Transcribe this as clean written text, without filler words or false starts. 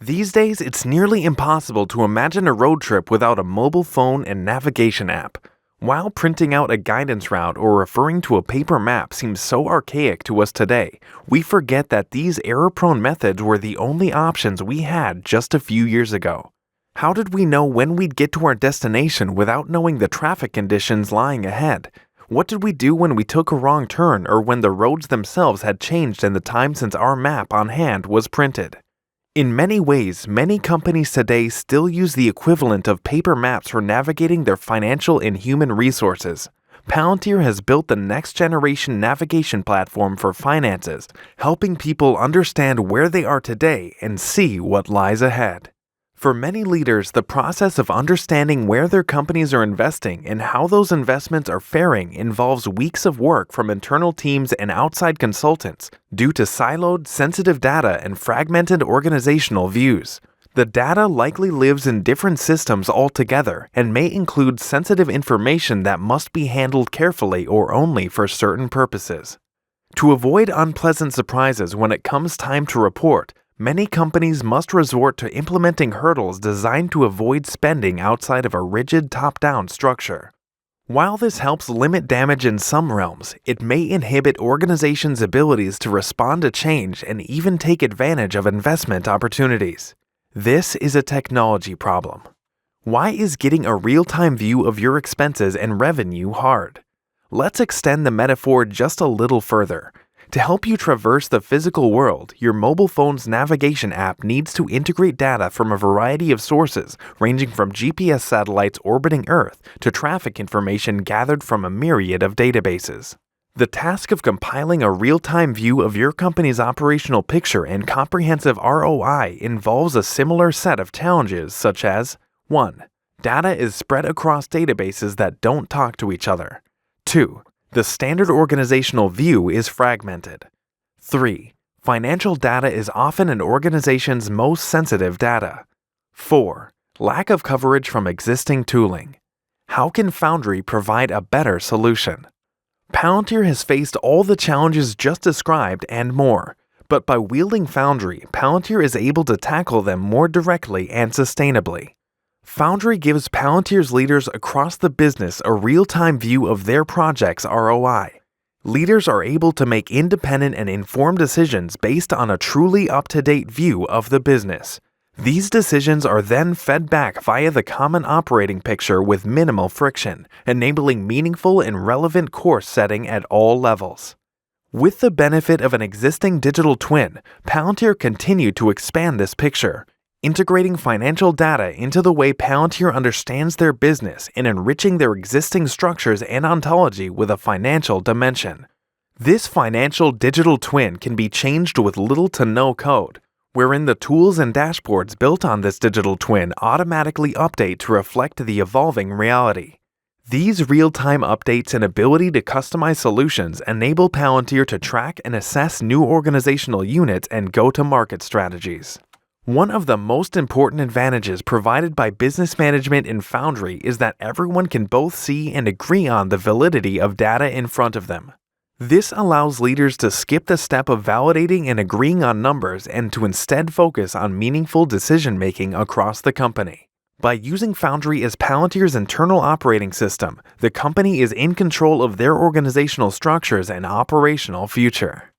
These days, it's nearly impossible to imagine a road trip without a mobile phone and navigation app. While printing out a guidance route or referring to a paper map seems so archaic to us today, we forget that these error-prone methods were the only options we had just a few years ago. How did we know when we'd get to our destination without knowing the traffic conditions lying ahead? What did we do when we took a wrong turn or when the roads themselves had changed in the time since our map on hand was printed? In many ways, many companies today still use the equivalent of paper maps for navigating their financial and human resources. Palantir has built the next-generation navigation platform for finances, helping people understand where they are today and see what lies ahead. For many leaders, the process of understanding where their companies are investing and how those investments are faring involves weeks of work from internal teams and outside consultants due to siloed, sensitive data and fragmented organizational views. The data likely lives in different systems altogether and may include sensitive information that must be handled carefully or only for certain purposes. To avoid unpleasant surprises when it comes time to report, many companies must resort to implementing hurdles designed to avoid spending outside of a rigid top-down structure. While this helps limit damage in some realms, it may inhibit organizations' abilities to respond to change and even take advantage of investment opportunities. This is a technology problem. Why is getting a real-time view of your expenses and revenue hard? Let's extend the metaphor just a little further. To help you traverse the physical world, your mobile phone's navigation app needs to integrate data from a variety of sources, ranging from GPS satellites orbiting Earth to traffic information gathered from a myriad of databases. The task of compiling a real-time view of your company's operational picture and comprehensive ROI involves a similar set of challenges such as 1. Data is spread across databases that don't talk to each other. 2. The standard organizational view is fragmented. 3. Financial data is often an organization's most sensitive data. 4. Lack of coverage from existing tooling. How can Foundry provide a better solution? Palantir has faced all the challenges just described and more, but by wielding Foundry, Palantir is able to tackle them more directly and sustainably. Foundry gives Palantir's leaders across the business a real-time view of their project's ROI. Leaders are able to make independent and informed decisions based on a truly up-to-date view of the business. These decisions are then fed back via the common operating picture with minimal friction, enabling meaningful and relevant course setting at all levels. With the benefit of an existing digital twin, Palantir continued to expand this picture, integrating financial data into the way Palantir understands their business and enriching their existing structures and ontology with a financial dimension. This financial digital twin can be changed with little to no code, wherein the tools and dashboards built on this digital twin automatically update to reflect the evolving reality. These real-time updates and ability to customize solutions enable Palantir to track and assess new organizational units and go-to-market strategies. One of the most important advantages provided by business management in Foundry is that everyone can both see and agree on the validity of data in front of them. This allows leaders to skip the step of validating and agreeing on numbers and to instead focus on meaningful decision-making across the company. By using Foundry as Palantir's internal operating system, the company is in control of their organizational structures and operational future.